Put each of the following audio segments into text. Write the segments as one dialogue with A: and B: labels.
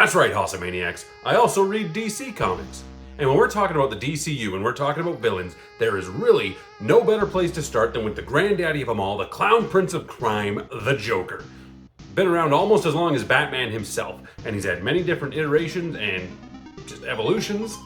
A: That's right, Haussamaniacs. I also read DC comics. And when we're talking about the DCU and we're talking about villains, there is really no better place to start than with the granddaddy of them all, the clown prince of crime, the Joker. Been around almost as long as Batman himself, and he's had many different iterations and just evolutions.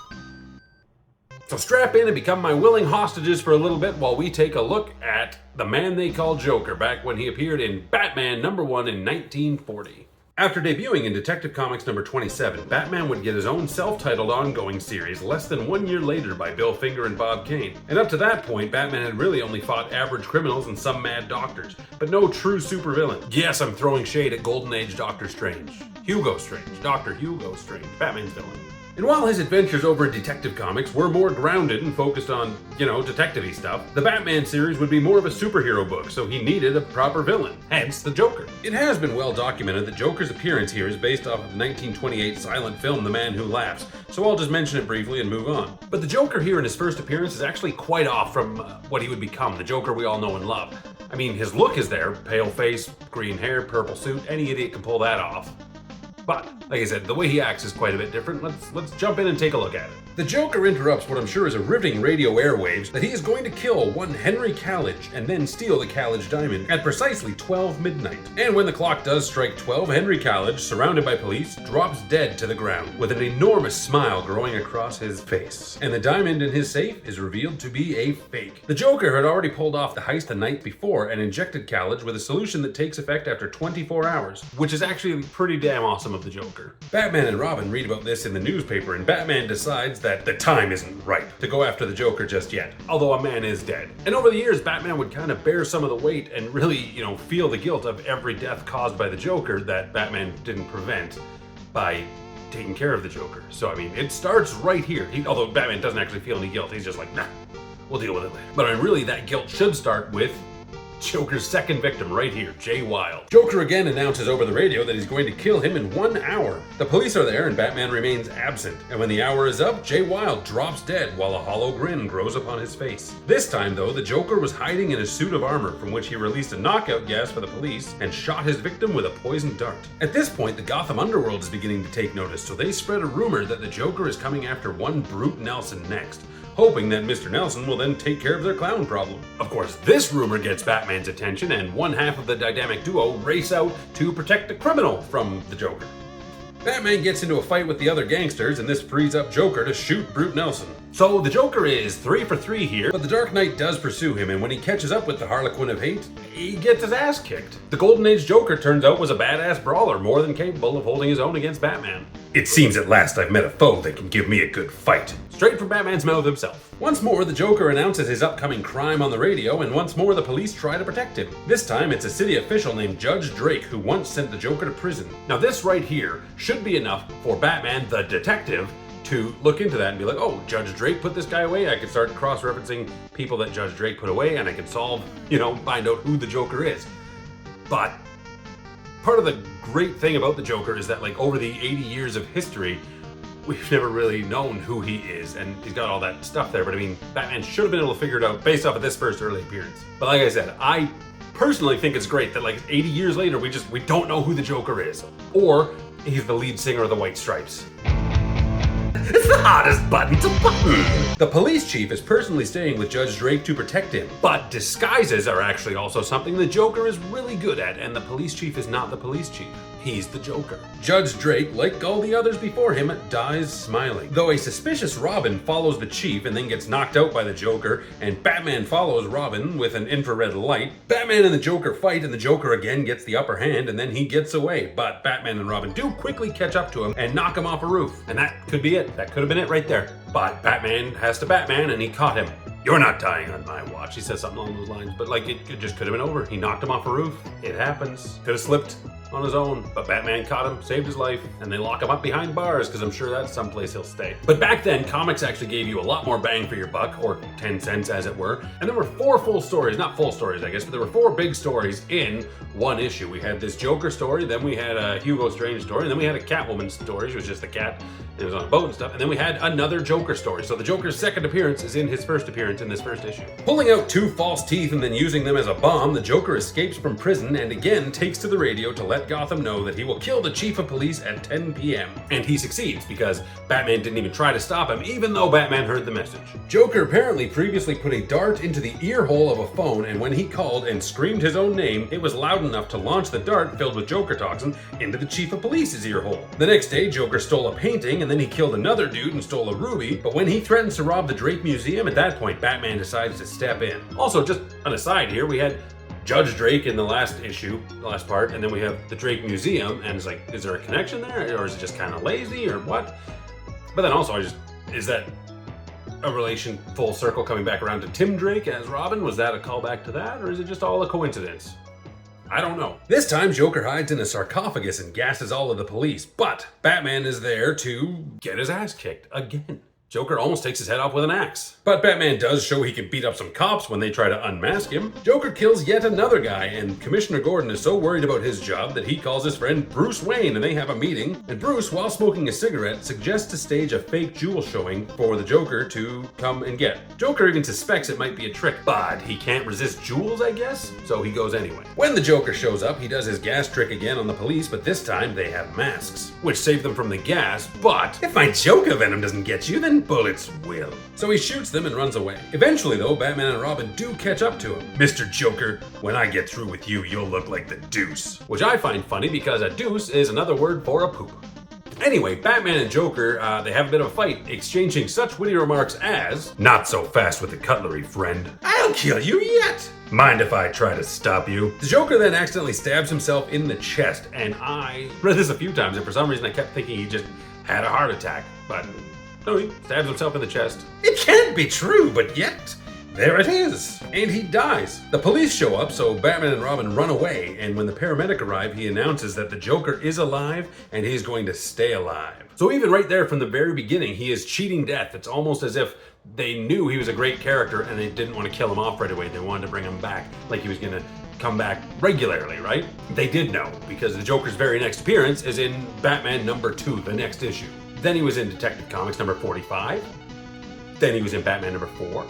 A: So strap in and become my willing hostages for a little bit while we take a look at the man they call Joker back when he appeared in Batman #1 in 1940. After debuting in Detective Comics number 27, Batman would get his own self-titled ongoing series less than 1 year later by Bill Finger and Bob Kane. And up to that point, Batman had really only fought average criminals and some mad doctors, but no true supervillain. Yes, I'm throwing shade at Golden Age Dr. Strange. Dr. Hugo Strange, Batman's villain. And while his adventures over in Detective Comics were more grounded and focused on, detective-y stuff, the Batman series would be more of a superhero book, so he needed a proper villain, hence the Joker. It has been well documented that Joker's appearance here is based off of the 1928 silent film The Man Who Laughs, so I'll just mention it briefly and move on. But the Joker here in his first appearance is actually quite off from what he would become, the Joker we all know and love. I mean, his look is there, pale face, green hair, purple suit, any idiot can pull that off. But, like I said, the way he acts is quite a bit different. Let's jump in and take a look at it. The Joker interrupts what I'm sure is a riveting radio airwaves that he is going to kill one Henry Callage and then steal the Callage diamond at precisely 12 midnight. And when the clock does strike 12, Henry Callage, surrounded by police, drops dead to the ground with an enormous smile growing across his face. And the diamond in his safe is revealed to be a fake. The Joker had already pulled off the heist the night before and injected Callage with a solution that takes effect after 24 hours, which is actually pretty damn awesome of the Joker. Batman and Robin read about this in the newspaper, and Batman decides that the time isn't right to go after the Joker just yet, although a man is dead. And over the years, Batman would kind of bear some of the weight and really, feel the guilt of every death caused by the Joker that Batman didn't prevent by taking care of the Joker. So, I mean, it starts right here. Although Batman doesn't actually feel any guilt, he's just like, nah, we'll deal with it later. But I mean, really, that guilt should start with Joker's second victim right here, Jay Wilde. Joker again announces over the radio that he's going to kill him in 1 hour. The police are there and Batman remains absent. And when the hour is up, Jay Wilde drops dead while a hollow grin grows upon his face. This time though, the Joker was hiding in a suit of armor from which he released a knockout gas for the police and shot his victim with a poisoned dart. At this point, the Gotham underworld is beginning to take notice, so they spread a rumor that the Joker is coming after one Brute Nelson next, hoping that Mr. Nelson will then take care of their clown problem. Of course, this rumor gets Batman's attention, and one half of the dynamic duo race out to protect the criminal from the Joker. Batman gets into a fight with the other gangsters, and this frees up Joker to shoot Brute Nelson. So the Joker is 3 for 3 here, but the Dark Knight does pursue him, and when he catches up with the Harlequin of Hate, he gets his ass kicked. The Golden Age Joker turns out was a badass brawler, more than capable of holding his own against Batman. It seems at last I've met a foe that can give me a good fight. Straight from Batman's mouth himself. Once more, the Joker announces his upcoming crime on the radio, and once more the police try to protect him. This time, it's a city official named Judge Drake who once sent the Joker to prison. Now this right here should be enough for Batman, the detective, to look into that and be like, oh, Judge Drake put this guy away. I could start cross-referencing people that Judge Drake put away, and I could solve, find out who the Joker is. But part of the great thing about the Joker is that, over the 80 years of history, we've never really known who he is, and he's got all that stuff there. But I mean, Batman should have been able to figure it out based off of this first early appearance. But like I said, I personally think it's great that 80 years later, we don't know who the Joker is. Or he's the lead singer of the White Stripes. It's the hardest button to button. The police chief is personally staying with Judge Drake to protect him, but disguises are actually also something the Joker is really good at, and the police chief is not the police chief. He's the Joker. Judge Drake, like all the others before him, dies smiling. Though a suspicious Robin follows the chief and then gets knocked out by the Joker, and Batman follows Robin with an infrared light, Batman and the Joker fight, and the Joker again gets the upper hand, and then he gets away. But Batman and Robin do quickly catch up to him and knock him off a roof. And that could be it. That could have been it right there. But Batman has to Batman, and he caught him. You're not dying on my watch. He says something along those lines. But it just could have been over. He knocked him off a roof. It happens. Could have slipped on his own, but Batman caught him, saved his life, and they lock him up behind bars because I'm sure that's someplace he'll stay. But back then, comics actually gave you a lot more bang for your buck, or 10 cents as it were, and there were 4 full stories, not full stories I guess, but there were 4 big stories in one issue. We had this Joker story, then we had a Hugo Strange story, and then we had a Catwoman story. She was just a cat, and it was on a boat and stuff, and then we had another Joker story. So the Joker's second appearance is in his first appearance in this first issue. Pulling out 2 false teeth and then using them as a bomb, the Joker escapes from prison and again takes to the radio to let let Gotham know that he will kill the chief of police at 10 p.m. And he succeeds because Batman didn't even try to stop him, even though Batman heard the message. Joker apparently previously put a dart into the ear hole of a phone, and when he called and screamed his own name, it was loud enough to launch the dart filled with Joker toxin into the chief of police's ear hole. The next day, Joker stole a painting, and then he killed another dude and stole a ruby, but when he threatens to rob the Drake Museum, at that point, Batman decides to step in. Also, just an aside here, we had Judge Drake in the last issue, the last part, and then we have the Drake Museum, and it's like, is there a connection there, or is it just kind of lazy, or what? But then also, is that a relation full circle coming back around to Tim Drake as Robin? Was that a callback to that, or is it just all a coincidence? I don't know. This time, Joker hides in a sarcophagus and gasses all of the police, but Batman is there to get his ass kicked again. Joker almost takes his head off with an axe. But Batman does show he can beat up some cops when they try to unmask him. Joker kills yet another guy, and Commissioner Gordon is so worried about his job that he calls his friend Bruce Wayne, and they have a meeting. And Bruce, while smoking a cigarette, suggests to stage a fake jewel showing for the Joker to come and get. Joker even suspects it might be a trick, but he can't resist jewels, I guess, so he goes anyway. When the Joker shows up, he does his gas trick again on the police, but this time they have masks, which save them from the gas. But if my Joker venom doesn't get you, then bullets will. So he shoots them and runs away. Eventually though, Batman and Robin do catch up to him. Mr. Joker, when I get through with you, you'll look like the deuce. Which I find funny because a deuce is another word for a poop. Anyway, Batman and Joker, they have a bit of a fight, exchanging such witty remarks as, "Not so fast with the cutlery, friend. I'll kill you yet. Mind if I try to stop you?" The Joker then accidentally stabs himself in the chest, and I read this a few times, and for some reason I kept thinking he just had a heart attack, but no, he stabs himself in the chest. It can't be true, but yet, there it is. And he dies. The police show up, so Batman and Robin run away, and when the paramedic arrive, he announces that the Joker is alive, and he's going to stay alive. So even right there from the very beginning, he is cheating death. It's almost as if they knew he was a great character, and they didn't want to kill him off right away. They wanted to bring him back, like he was going to come back regularly, right? They did know, because the Joker's very next appearance is in Batman #2, the next issue. Then he was in Detective Comics number 45. Then he was in Batman number 4,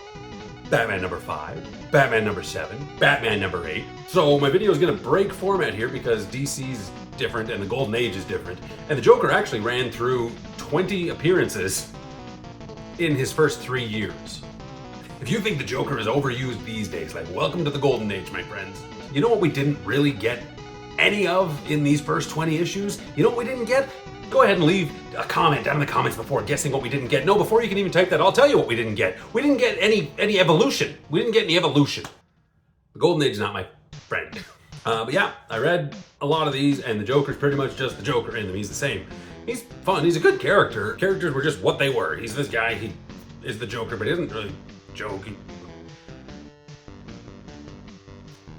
A: Batman number 5, Batman number 7, Batman number 8. So my video is going to break format here because DC's different and the Golden Age is different. And the Joker actually ran through 20 appearances in his first 3 years. If you think the Joker is overused these days, like, welcome to the Golden Age, my friends. You know what we didn't really get any of in these first 20 issues? You know what we didn't get? Go ahead and leave a comment down in the comments before guessing what we didn't get. No, before you can even type that, I'll tell you what we didn't get. We didn't get any evolution. We didn't get any evolution. The Golden Age is not my friend. But yeah, I read a lot of these, and the Joker's pretty much just the Joker in them. He's the same. He's fun. He's a good character. Characters were just what they were. He's this guy. He is the Joker, but he isn't really joking.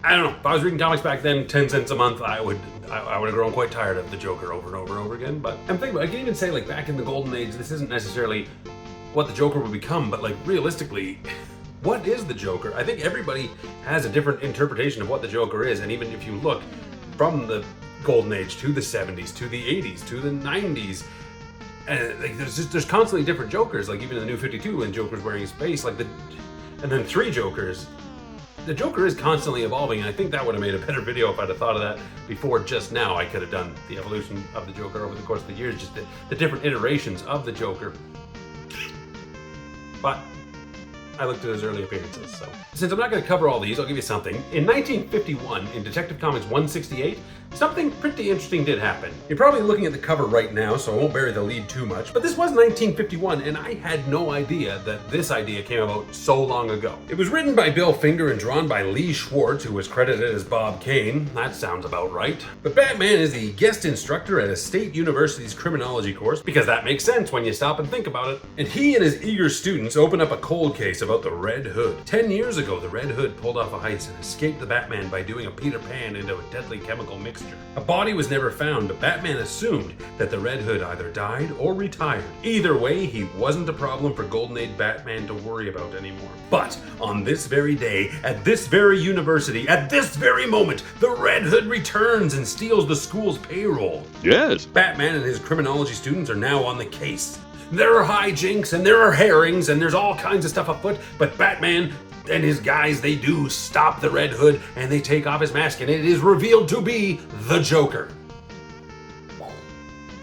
A: I don't know. If I was reading comics back then, 10 cents a month, I would have grown quite tired of the Joker over and over and over again. But I'm thinking, I can even say, like, back in the Golden Age, this isn't necessarily what the Joker would become, but, like, realistically, what is the Joker? I think everybody has a different interpretation of what the Joker is, and even if you look from the Golden Age to the 70s, to the 80s, to the 90s, and like, there's constantly different Jokers. Like even in the New 52, when Joker's wearing his face, like and then 3 Jokers. The Joker is constantly evolving, and I think that would have made a better video if I'd have thought of that before just now. I could have done the evolution of the Joker over the course of the years, just the different iterations of the Joker. But I looked at his early appearances, so. Since I'm not going to cover all these, I'll give you something. In 1951, in Detective Comics 168, something pretty interesting did happen. You're probably looking at the cover right now, so I won't bury the lead too much, but this was 1951, and I had no idea that this idea came about so long ago. It was written by Bill Finger and drawn by Lee Schwartz, who was credited as Bob Kane. That sounds about right. But Batman is the guest instructor at a state university's criminology course, because that makes sense when you stop and think about it. And he and his eager students open up a cold case about the Red Hood. 10 years ago, the Red Hood pulled off a heist and escaped the Batman by doing a Peter Pan into a deadly chemical mixture. A body was never found, but Batman assumed that the Red Hood either died or retired. Either way, he wasn't a problem for Golden Age Batman to worry about anymore. But on this very day, at this very university, at this very moment, the Red Hood returns and steals the school's payroll. Yes. Batman and his criminology students are now on the case. There are hijinks and there are herrings and there's all kinds of stuff afoot, but Batman and his guys, they do stop the Red Hood and they take off his mask and it is revealed to be the Joker.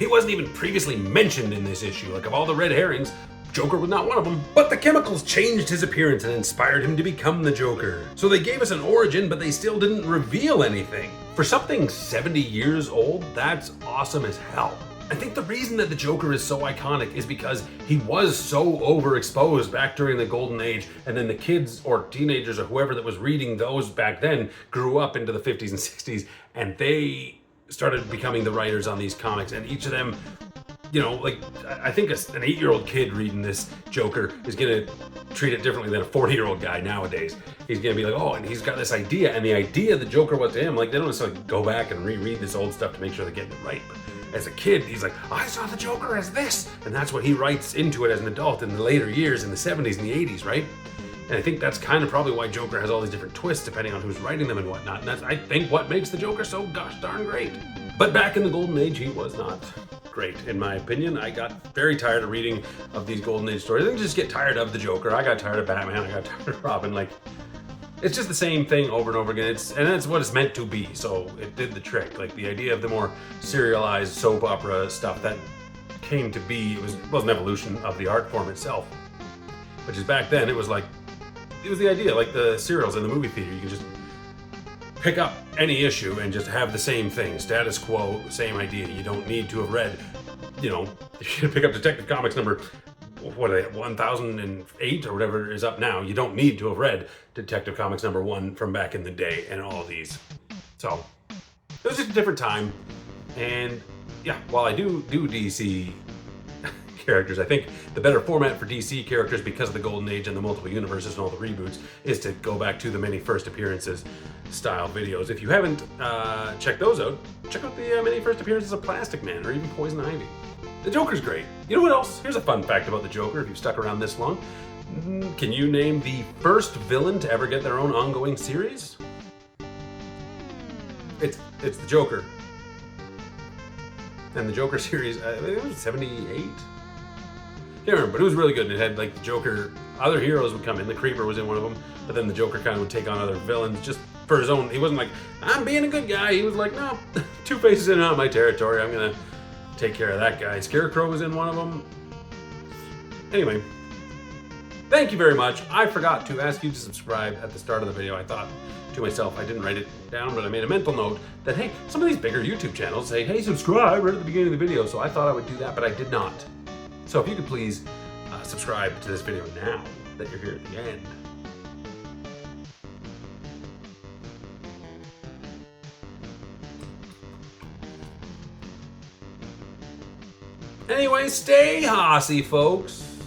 A: He wasn't even previously mentioned in this issue. Like, of all the red herrings, Joker was not one of them. But the chemicals changed his appearance and inspired him to become the Joker. So they gave us an origin, but they still didn't reveal anything. For something 70 years old, that's awesome as hell. I think the reason that the Joker is so iconic is because he was so overexposed back during the Golden Age, and then the kids or teenagers or whoever that was reading those back then grew up into the 50s and 60s, and they started becoming the writers on these comics, and each of them, you know, like, I think an 8-year-old kid reading this Joker is gonna treat it differently than a 40-year-old guy nowadays. He's gonna be like, oh, and he's got this idea, and the idea the Joker was to him, like, they don't necessarily go back and reread this old stuff to make sure they're getting it right. But as a kid, he's like, I saw the Joker as this, and that's what he writes into it as an adult in the later years, in the 70s and the 80s, right? And I think that's kind of probably why Joker has all these different twists depending on who's writing them and whatnot. And that's, I think, what makes the Joker so gosh darn great. But back in the Golden Age, he was not great, in my opinion. I got very tired of reading of these Golden Age stories. I didn't just get tired of the Joker. I got tired of Batman. I got tired of Robin. Like, it's just the same thing over and over again. And that's what it's meant to be. So it did the trick. Like, the idea of the more serialized soap opera stuff that came to be, it was an evolution of the art form itself. Which is, back then, it was the idea, like the serials in the movie theater. You can just pick up any issue and just have the same thing, status quo, same idea. You don't need to have read, you know, if you pick up Detective Comics number, what are they, 1008 or whatever is up now, you don't need to have read Detective Comics number 1 from back in the day and all these. So, it was just a different time. And yeah, while I do DC characters, I think the better format for DC characters, because of the Golden Age and the multiple universes and all the reboots, is to go back to the many first appearances style videos. If you haven't checked those out, check out the many first appearances of Plastic Man or even Poison Ivy. The Joker's great. You know what else? Here's a fun fact about the Joker, if you've stuck around this long. Can you name the first villain to ever get their own ongoing series? It's the Joker. And the Joker series, it was 78? Can't remember, but it was really good. It had, like, the Joker, other heroes would come in. The Creeper was in one of them, but then the Joker kind of would take on other villains just for his own. He wasn't like, I'm being a good guy. He was like, no, Two-Face is in and out of my territory. I'm gonna take care of that guy. Scarecrow was in one of them. Anyway, thank you very much. I forgot to ask you to subscribe at the start of the video. I thought to myself, I didn't write it down, but I made a mental note that, hey, some of these bigger YouTube channels say, hey, subscribe right at the beginning of the video. So I thought I would do that, but I did not. So if you could please subscribe to this video now that you're here at the end. Anyway, stay hossy, folks.